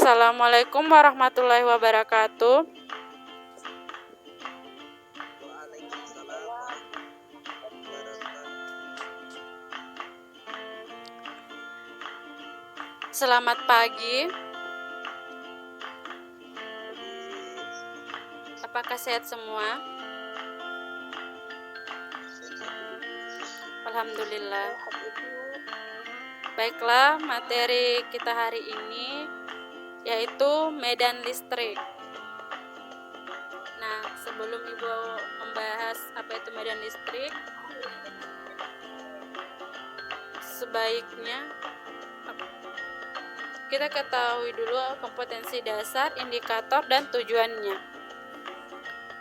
Assalamualaikum warahmatullahi wabarakatuh. Waalaikumsalam warahmatullahi wabarakatuh. Selamat pagi. Apakah sehat semua? Alhamdulillah. Baiklah, materi kita hari ini yaitu medan listrik. Nah, sebelum Ibu membahas apa itu medan listrik, sebaiknya kita ketahui dulu kompetensi dasar, indikator, dan tujuannya.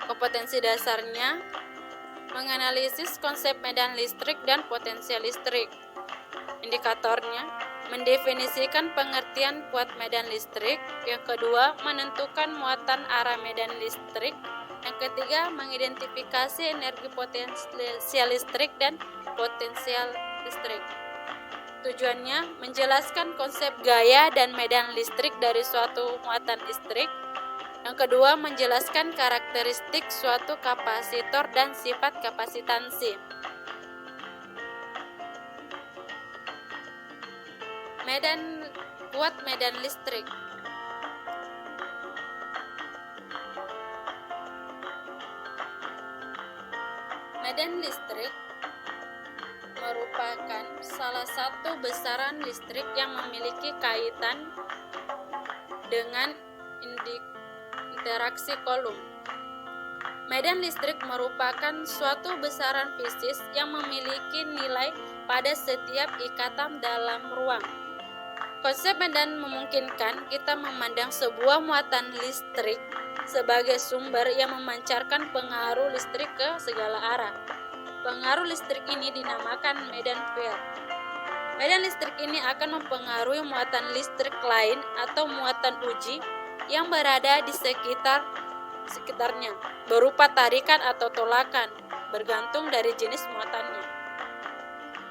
Kompetensi dasarnya menganalisis konsep medan listrik dan potensial listrik. Indikatornya mendefinisikan pengertian kuat medan listrik. Yang kedua, menentukan muatan arah medan listrik. Yang ketiga, mengidentifikasi energi potensial listrik dan potensial listrik. Tujuannya menjelaskan konsep gaya dan medan listrik dari suatu muatan listrik. Yang kedua, menjelaskan karakteristik suatu kapasitor dan sifat kapasitansi. Kuat medan listrik. Medan listrik merupakan salah satu besaran listrik yang memiliki kaitan dengan interaksi Coulomb. Medan listrik merupakan suatu besaran fisis yang memiliki nilai pada setiap ikatan dalam ruang. Konsep medan memungkinkan kita memandang sebuah muatan listrik sebagai sumber yang memancarkan pengaruh listrik ke segala arah. Pengaruh listrik ini dinamakan medan field. Medan listrik ini akan mempengaruhi muatan listrik lain atau muatan uji yang berada di sekitarnya, berupa tarikan atau tolakan, bergantung dari jenis muatannya.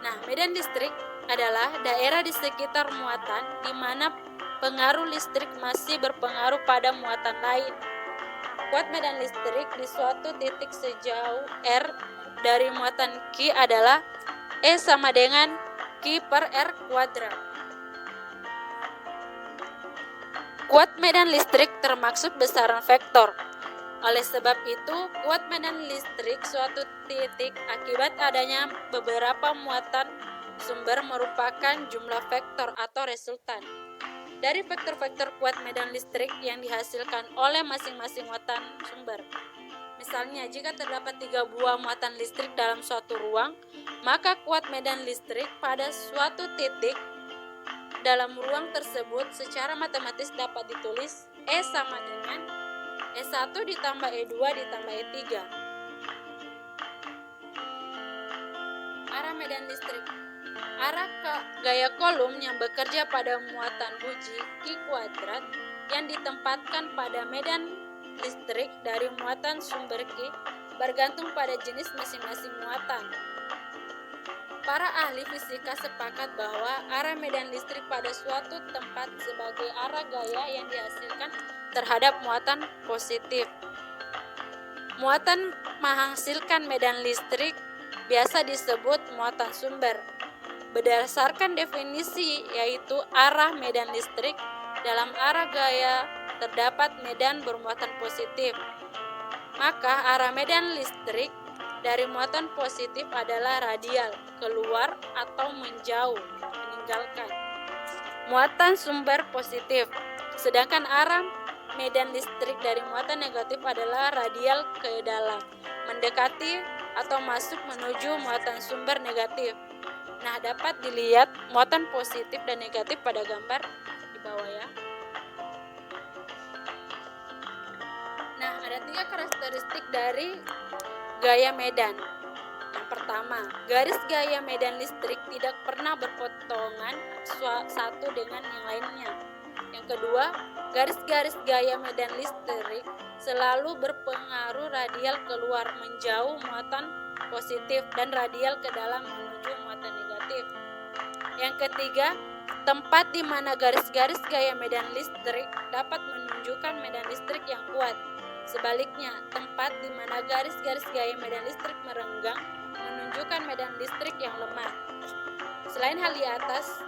Nah, medan listrik adalah daerah di sekitar muatan di mana pengaruh listrik masih berpengaruh pada muatan lain. Kuat medan listrik di suatu titik sejauh R dari muatan Q adalah E sama dengan Q per R kuadrat. Kuat medan listrik termaksud besaran vektor. Oleh sebab itu, kuat medan listrik suatu titik akibat adanya beberapa muatan sumber merupakan jumlah vektor atau resultan dari vektor-vektor kuat medan listrik yang dihasilkan oleh masing-masing muatan sumber. Misalnya, jika terdapat 3 buah muatan listrik dalam suatu ruang, maka kuat medan listrik pada suatu titik dalam ruang tersebut secara matematis dapat ditulis E sama dengan E1 ditambah E2 ditambah E3. Arah medan listrik. Arah gaya Coulomb yang bekerja pada muatan uji Q kuadrat yang ditempatkan pada medan listrik dari muatan sumber Q bergantung pada jenis masing-masing muatan. Para ahli fisika sepakat bahwa arah medan listrik pada suatu tempat sebagai arah gaya yang dihasilkan terhadap muatan positif. Muatan menghasilkan medan listrik biasa disebut muatan sumber. Berdasarkan definisi yaitu arah medan listrik, dalam arah gaya terdapat medan bermuatan positif. Maka arah medan listrik dari muatan positif adalah radial, keluar atau menjauh, meninggalkan muatan sumber positif. Sedangkan arah medan listrik dari muatan negatif adalah radial ke dalam, mendekati atau masuk menuju muatan sumber negatif. Nah, dapat dilihat muatan positif dan negatif pada gambar di bawah ya. Nah, ada 3 karakteristik dari gaya medan. Yang pertama, garis gaya medan listrik tidak pernah berpotongan satu dengan yang lainnya. Yang kedua, garis-garis gaya medan listrik selalu berpengaruh radial keluar menjauh muatan positif dan radial ke dalam menuju muatan negatif. Yang ketiga, Tempat di mana garis-garis gaya medan listrik dapat menunjukkan medan listrik yang kuat. Sebaliknya, tempat di mana garis-garis gaya medan listrik merenggang menunjukkan medan listrik yang lemah. Selain hal di atas,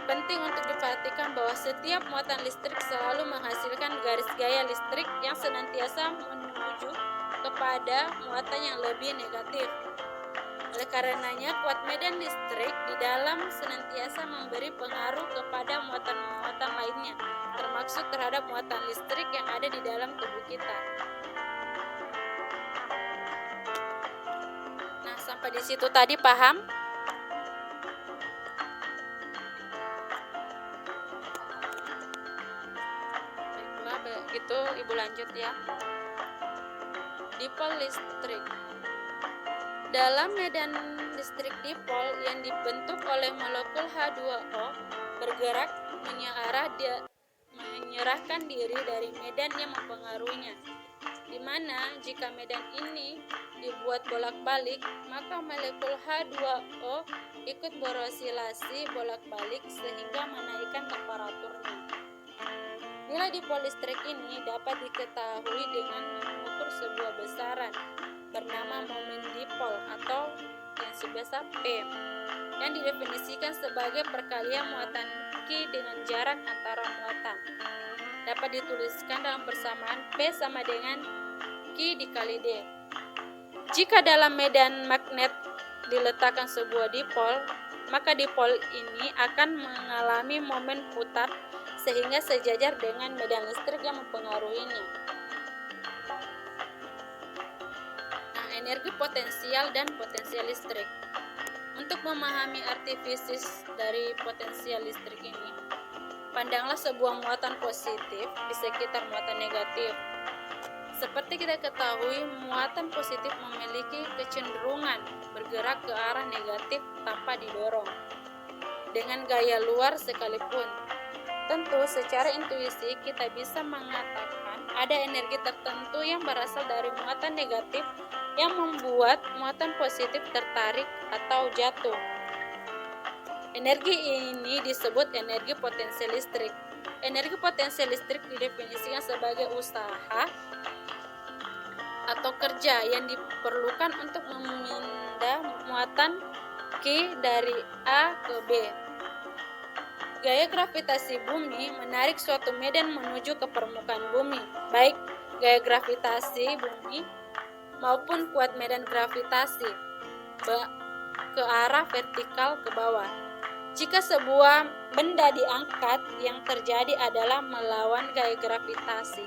penting untuk diperhatikan bahwa setiap muatan listrik selalu menghasilkan garis gaya listrik yang senantiasa menuju kepada muatan yang lebih negatif. Oleh karenanya, kuat medan listrik di dalam senantiasa memberi pengaruh kepada muatan-muatan lainnya, termasuk terhadap muatan listrik yang ada di dalam tubuh kita. Nah, sampai di situ tadi paham? Baiklah, begitu Ibu lanjut ya. Dipol listrik. Dalam medan listrik dipol yang dibentuk oleh molekul H2O bergerak menyerahkan diri dari medan yang mempengaruhinya, di mana jika medan ini dibuat bolak-balik, maka molekul H2O ikut berosilasi bolak-balik sehingga menaikkan temperaturnya. Nilai dipol listrik ini dapat diketahui dengan mengukur sebuah besaran bernama momen dipol atau yang sebesar P, yang didefinisikan sebagai perkalian muatan Q dengan jarak antara muatan. Dapat dituliskan dalam persamaan P sama dengan Q dikali D. Jika dalam medan magnet diletakkan sebuah dipol, maka dipol ini akan mengalami momen putar sehingga sejajar dengan medan listrik yang mempengaruhinya. Energi potensial dan potensial listrik. Untuk memahami arti fisik dari potensial listrik ini, pandanglah sebuah muatan positif di sekitar muatan negatif. Seperti kita ketahui, muatan positif memiliki kecenderungan bergerak ke arah negatif tanpa didorong, dengan gaya luar sekalipun. Tentu, secara intuisi kita bisa mengatakan ada energi tertentu yang berasal dari muatan negatif yang membuat muatan positif tertarik atau jatuh. Energi ini disebut energi potensial listrik. Energi potensial listrik didefinisikan sebagai usaha atau kerja yang diperlukan untuk memindah muatan Q dari A ke B. Gaya gravitasi bumi menarik suatu medan menuju ke permukaan bumi, baik gaya gravitasi bumi maupun kuat medan gravitasi ke arah vertikal ke bawah. Jika sebuah benda diangkat, yang terjadi adalah melawan gaya gravitasi.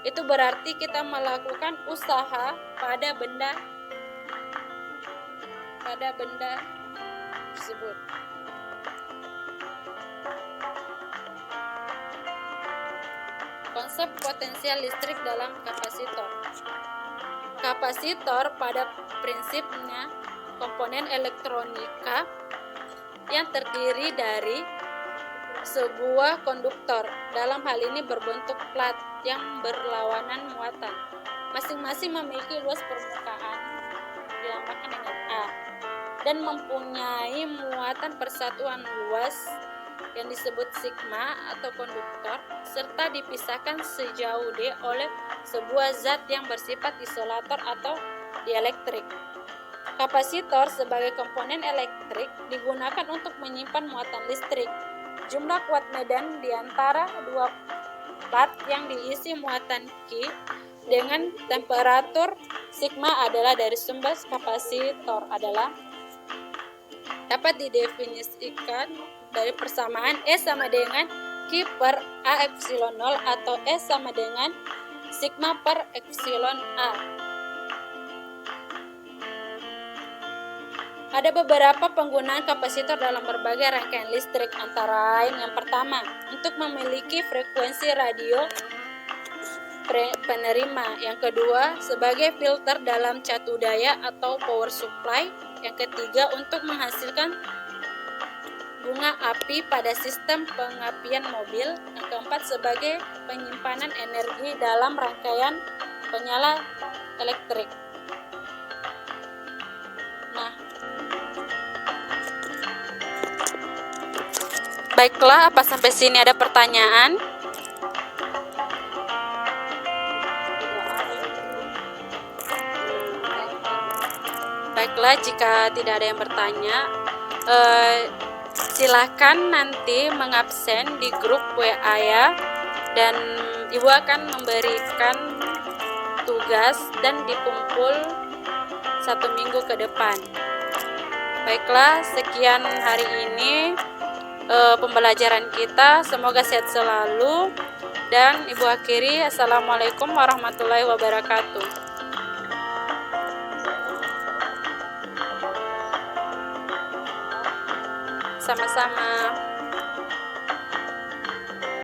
Itu berarti kita melakukan usaha pada benda tersebut. Konsep potensial listrik dalam kapasitor. Kapasitor pada prinsipnya komponen elektronika yang terdiri dari sebuah konduktor, dalam hal ini berbentuk plat yang berlawanan muatan. Masing-masing memiliki luas permukaan dilambangkan dengan A dan mempunyai muatan persatuan luas yang disebut sigma atau konduktor, serta dipisahkan sejauh D oleh sebuah zat yang bersifat isolator atau dielektrik. Kapasitor sebagai komponen elektrik digunakan untuk menyimpan muatan listrik. Jumlah kuat medan di antara dua plat yang diisi muatan Q dengan temperatur sigma adalah dari sumber kapasitor adalah dapat didefinisikan dari persamaan E sama dengan Q per A epsilon 0 atau E sama dengan sigma per epsilon A. Ada beberapa penggunaan kapasitor dalam berbagai rangkaian listrik, antara lain yang pertama, untuk memiliki frekuensi radio penerima. Yang kedua, sebagai filter dalam catu daya atau power supply. Yang ketiga, untuk menghasilkan bunga api pada sistem pengapian mobil. Yang keempat, sebagai penyimpanan energi dalam rangkaian penyala elektrik. Nah, Baiklah, apa sampai sini ada pertanyaan? Baiklah, jika tidak ada yang bertanya, silakan nanti mengabsen di grup WA ya, dan Ibu akan memberikan tugas dan dikumpul 1 minggu ke depan. Baiklah, sekian hari ini pembelajaran kita. Semoga sehat selalu, dan Ibu akhiri, Assalamualaikum warahmatullahi wabarakatuh. Sama-sama.